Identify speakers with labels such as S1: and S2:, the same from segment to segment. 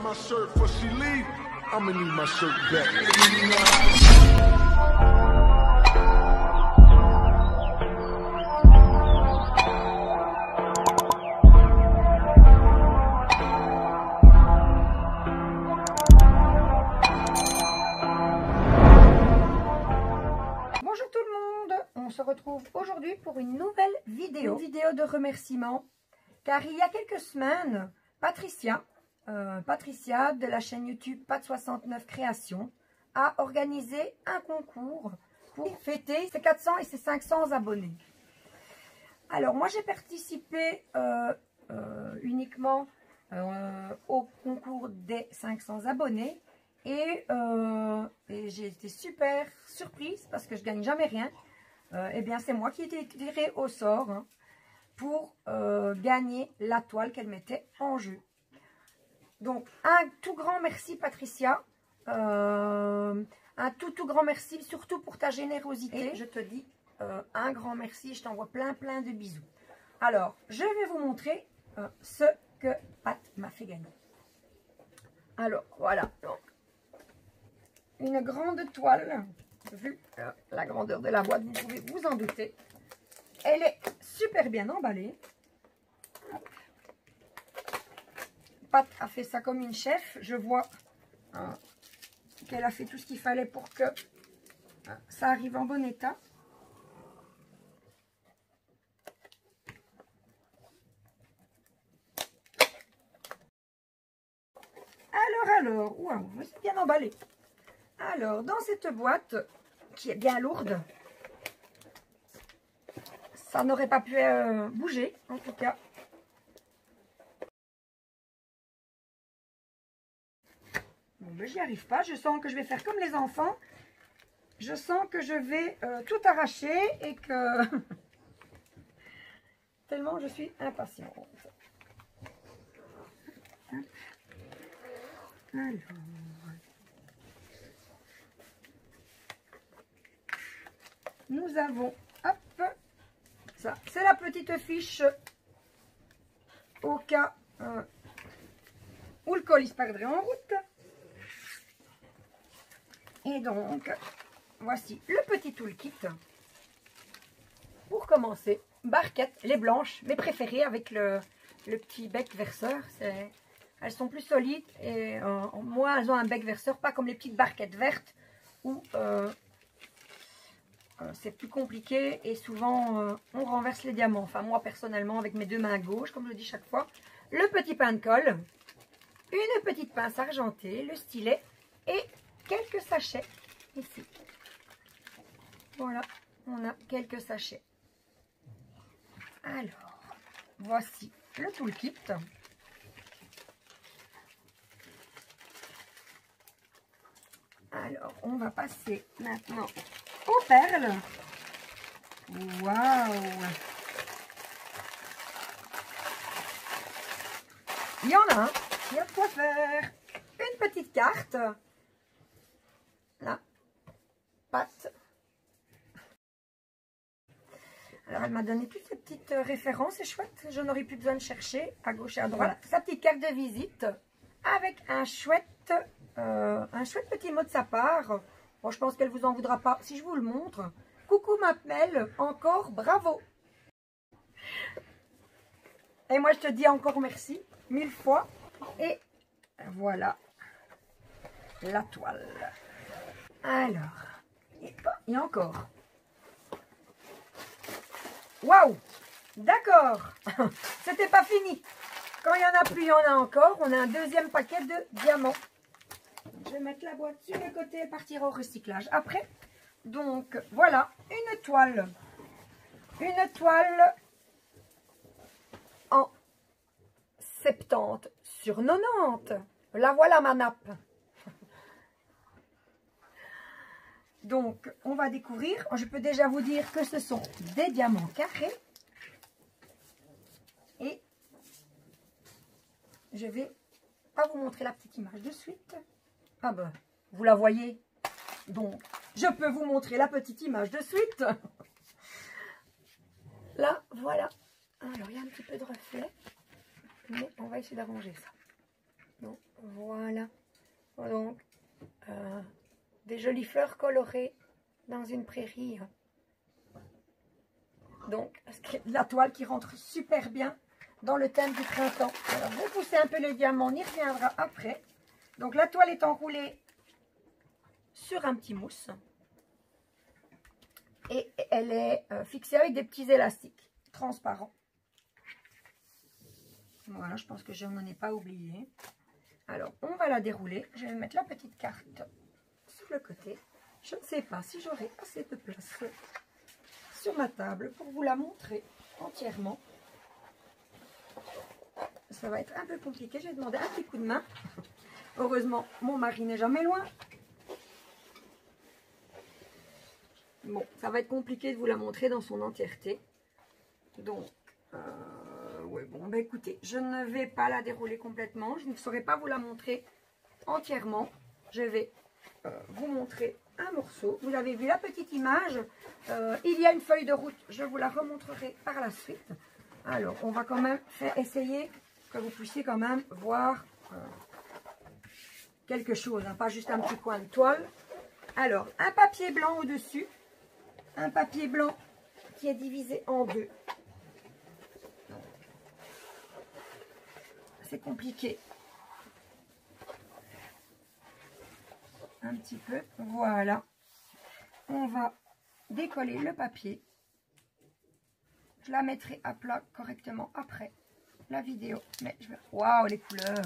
S1: my shirt before she leave, I'ma need my shirt back.
S2: Bonjour tout le monde, on se retrouve aujourd'hui pour une nouvelle vidéo, de remerciement, car il y a quelques semaines, Patricia de la chaîne YouTube Pat69 Création a organisé un concours pour fêter ses 400 et ses 500 abonnés. Alors moi j'ai participé uniquement au concours des 500 abonnés et j'ai été super surprise parce que je gagne jamais rien. Eh bien c'est moi qui ai été tirée au sort pour gagner la toile qu'elle mettait en jeu. Donc, un tout grand merci Patricia, un tout grand merci, surtout pour ta générosité. Et je te dis un grand merci, je t'envoie plein de bisous. Alors, je vais vous montrer ce que Pat m'a fait gagner. Alors, voilà, donc, une grande toile, vu la grandeur de la boîte, vous pouvez vous en douter. Elle est super bien emballée. Pat a fait ça comme une chef. Je vois qu'elle a fait tout ce qu'il fallait pour que ça arrive en bon état. Alors, waouh, c'est bien emballé. Alors, dans cette boîte, qui est bien lourde, ça n'aurait pas pu bouger, en tout cas. Bon, ben, j'y arrive pas. Je sens que je vais faire comme les enfants. Je sens que je vais tout arracher et que... tellement je suis impatiente. Alors... nous avons... hop, ça, c'est la petite fiche au cas où le colis se perdrait en route. Et donc, voici le petit toolkit. Pour commencer, barquettes, les blanches, mes préférées avec le petit bec verseur. Elles sont plus solides et moi, elles ont un bec verseur, pas comme les petites barquettes vertes où c'est plus compliqué et souvent on renverse les diamants. Enfin, moi personnellement, avec mes deux mains gauches, comme je le dis chaque fois, le petit pain de colle, une petite pince argentée, le stylet et quelques sachets ici. Voilà, on a quelques sachets. Alors, voici le toolkit. Alors, on va passer maintenant aux perles. Waouh! Il y en a un, il y a de quoi faire. Une petite carte. Là, Pat. Alors, elle m'a donné toutes ces petites références, c'est chouette. Je n'aurais plus besoin de chercher à gauche et à droite. Voilà. Sa petite carte de visite avec un chouette petit mot de sa part. Bon, je pense qu'elle ne vous en voudra pas si je vous le montre. Coucou Mamelle, encore bravo. Et moi, je te dis encore merci, 1000 fois. Et voilà la toile. Alors, il y a encore. Waouh! D'accord. C'était pas fini. Quand il n'y en a plus, il y en a encore. On a un deuxième paquet de diamants. Je vais mettre la boîte sur le côté et partir au recyclage après. Donc, voilà, une toile. Une toile en 70 sur 90. La voilà ma nappe. Donc, on va découvrir. Je peux déjà vous dire que ce sont des diamants carrés. Et je vais pas vous montrer la petite image de suite. Ah ben, vous la voyez. Donc, je peux vous montrer la petite image de suite. Là, voilà. Alors, il y a un petit peu de reflet. Mais on va essayer d'arranger ça. Donc, Voilà. Donc, des jolies fleurs colorées dans une prairie. Donc, la toile qui rentre super bien dans le thème du printemps. Alors, vous poussez un peu les diamants, on y reviendra après. Donc, la toile est enroulée sur un petit mousse. Et elle est fixée avec des petits élastiques transparents. Voilà, je pense que je n'en ai pas oublié. Alors, on va la dérouler. Je vais mettre la petite carte sur le côté. Je ne sais pas si j'aurai assez de place sur ma table pour vous la montrer entièrement. Ça va être un peu compliqué. Je vais demander un petit coup de main. Heureusement, mon mari n'est jamais loin. Bon, ça va être compliqué de vous la montrer dans son entièreté. Donc, ouais, bon, bah écoutez, je ne vais pas la dérouler complètement. Je ne saurais pas vous la montrer entièrement. Je vais vous montrer un morceau. Vous avez vu la petite image. Il y a une feuille de route. Je vous la remontrerai par la suite. Alors, on va quand même essayer que vous puissiez quand même voir quelque chose. Hein, pas juste un petit coin de toile. Alors, un papier blanc au-dessus. Un papier blanc qui est divisé en deux. C'est compliqué. Un petit peu. Voilà. On va décoller le papier. Je la mettrai à plat correctement après la vidéo. Mais je vais... Waouh, les couleurs.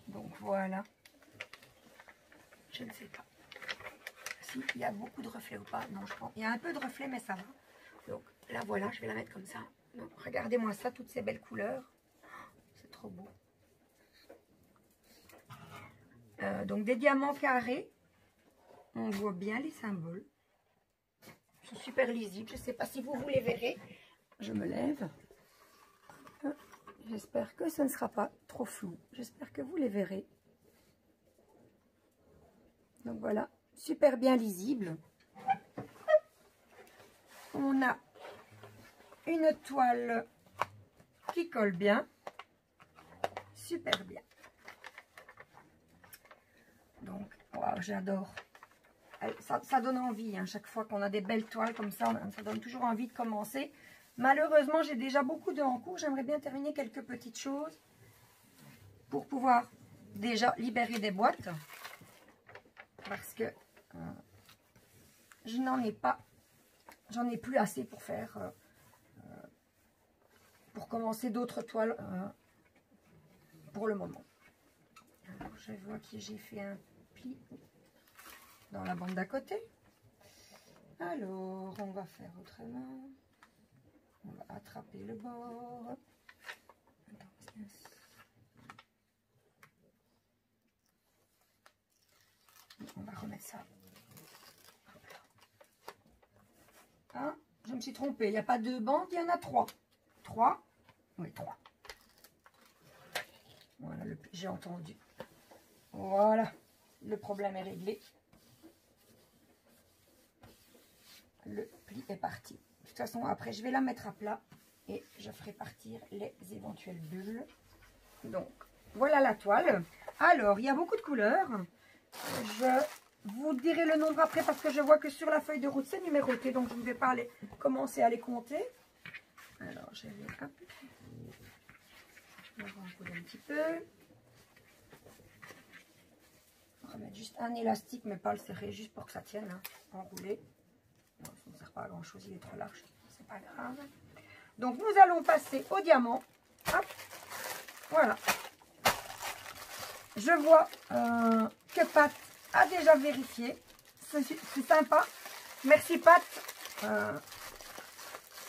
S2: Donc voilà. Je ne sais pas si il y a beaucoup de reflets ou pas. Non, je pense. Il y a un peu de reflets, mais ça va. Donc là, voilà, je vais la mettre comme ça. Regardez-moi ça, toutes ces belles couleurs. C'est trop beau. Donc des diamants carrés. On voit bien les symboles. Ils sont super lisibles. Je ne sais pas si vous les verrez. Je me lève. J'espère que ce ne sera pas trop flou. J'espère que vous les verrez. Donc voilà, super bien lisible. On a une toile qui colle bien. Super bien. Donc, wow, j'adore. Ça donne envie, hein, chaque fois qu'on a des belles toiles comme ça donne toujours envie de commencer. Malheureusement, j'ai déjà beaucoup de en cours. J'aimerais bien terminer quelques petites choses pour pouvoir déjà libérer des boîtes. Parce que je n'en ai pas, j'en ai plus assez pour faire, pour commencer d'autres toiles pour le moment. Alors, je vois que j'ai fait un pli dans la bande d'à côté. Alors, on va faire autrement. On va attraper le bord. On va remettre ça. Ah, je me suis trompée. Il n'y a pas deux bandes, il y en a trois. Trois? Oui, trois. Voilà, j'ai entendu. Voilà, le problème est réglé. Le pli est parti. De toute façon, après, je vais la mettre à plat et je ferai partir les éventuelles bulles. Donc, voilà la toile. Alors, il y a beaucoup de couleurs. Je vous dirai le nombre après parce que je vois que sur la feuille de route, c'est numéroté. Donc, je ne vais pas commencer à les compter. Alors, je vais enrouler un petit peu. On va remettre juste un élastique, mais pas le serrer, juste pour que ça tienne. Hein. Enrouler. Non, ça ne sert pas à grand chose, il est trop large. C'est pas grave. Donc, nous allons passer au diamant. Hop. Voilà. Je vois que Pat a déjà vérifié. C'est sympa. Merci Pat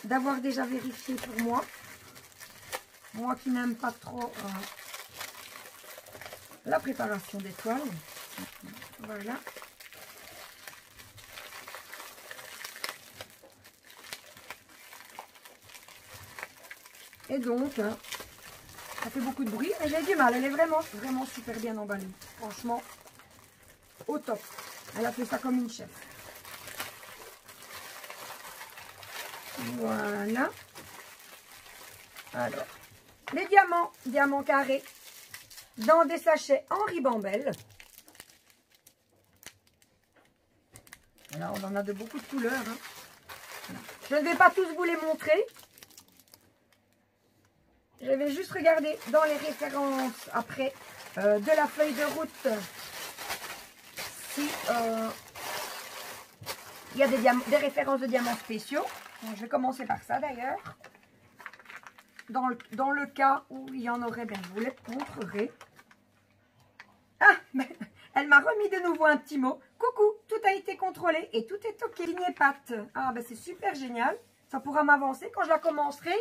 S2: d'avoir déjà vérifié pour moi. Moi qui n'aime pas trop la préparation des toiles. Voilà. Et donc, ça fait beaucoup de bruit, mais j'ai du mal. Elle est vraiment, vraiment super bien emballée. Franchement, au top. Elle a fait ça comme une chef. Voilà. Alors, les diamants carrés, dans des sachets en ribambelle. Alors, on en a de beaucoup de couleurs. Hein. Je ne vais pas tous vous les montrer. Je vais juste regarder dans les références après de la feuille de route si il y a des références de diamants spéciaux. Donc, je vais commencer par ça d'ailleurs. Dans le cas où il y en aurait, bien, je vous les montrerai. Ah, mais elle m'a remis de nouveau un petit mot. Coucou, tout a été contrôlé et tout est ok. Signé Pat. Ah, ben c'est super génial. Ça pourra m'avancer. Quand je la commencerai,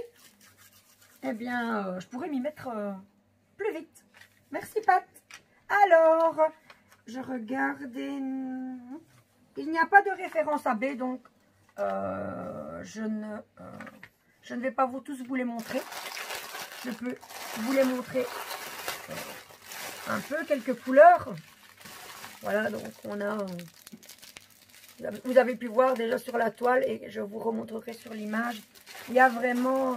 S2: eh bien, je pourrai m'y mettre plus vite. Merci Pat. Alors, je regardais. Il n'y a pas de référence à B, donc je ne vais pas tous vous les montrer. Je peux vous les montrer un peu, quelques couleurs. Voilà, donc on a... vous avez pu voir déjà sur la toile et je vous remontrerai sur l'image. Il y a vraiment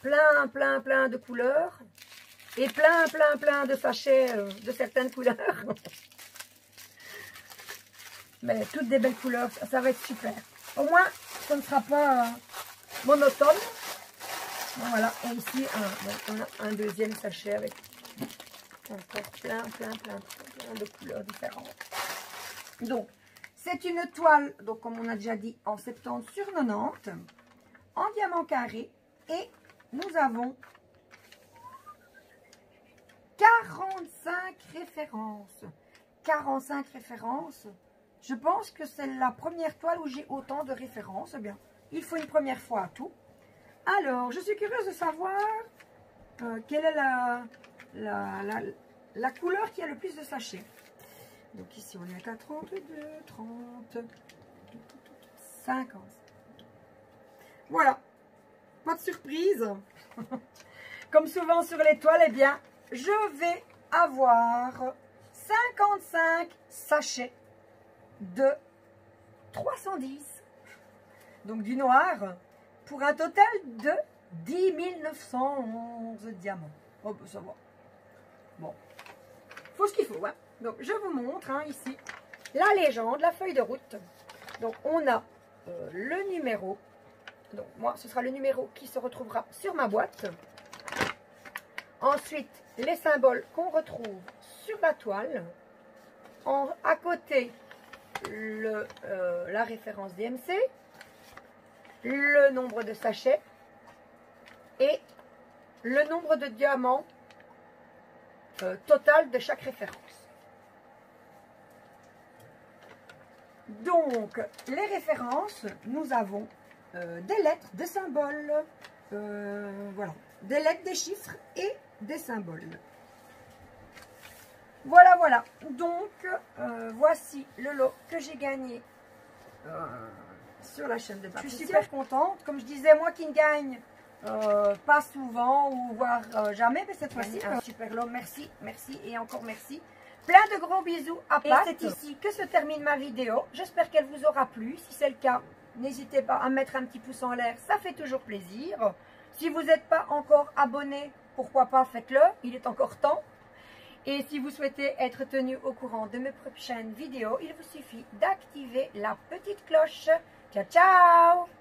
S2: plein de couleurs et plein de sachets de certaines couleurs. Mais toutes des belles couleurs, ça va être super. Au moins, ce ne sera pas monotone. Voilà, et ici, on a un deuxième sachet avec encore plein de couleurs différentes. Donc, c'est une toile, donc comme on a déjà dit, en 70 sur 90, en diamant carré. Et nous avons 45 références. 45 références. Je pense que c'est la première toile où j'ai autant de références. Eh bien, il faut une première fois à tout. Alors, je suis curieuse de savoir quelle est la couleur qui a le plus de sachets. Donc ici, on est à 32, 30, 50. Voilà. Pas de surprise. Comme souvent sur les toiles, eh bien, je vais avoir 55 sachets de 310. Donc du noir pour un total de 10 911 diamants. Oh, ben, ça va. Bon. Faut ce qu'il faut. Hein. Donc je vous montre hein, ici la légende, la feuille de route. Donc on a le numéro. Donc moi, ce sera le numéro qui se retrouvera sur ma boîte. Ensuite, les symboles qu'on retrouve sur la toile. À côté, la référence DMC, le nombre de sachets et le nombre de diamants total de chaque référence. Donc, les références, nous avons des lettres, des symboles, voilà, des lettres, des chiffres et des symboles. Voilà, voilà. Donc, voici le lot que j'ai gagné sur la chaîne de Patricia. Je suis super contente. Comme je disais, moi qui ne gagne pas souvent ou voire jamais, mais cette fois-ci, un super lot. Merci, merci et encore merci. Plein de gros bisous à Pat. Et c'est ici que se termine ma vidéo. J'espère qu'elle vous aura plu. Si c'est le cas, n'hésitez pas à mettre un petit pouce en l'air. Ça fait toujours plaisir. Si vous n'êtes pas encore abonné, pourquoi pas, faites-le. Il est encore temps. Et si vous souhaitez être tenu au courant de mes prochaines vidéos, il vous suffit d'activer la petite cloche. Ciao, ciao!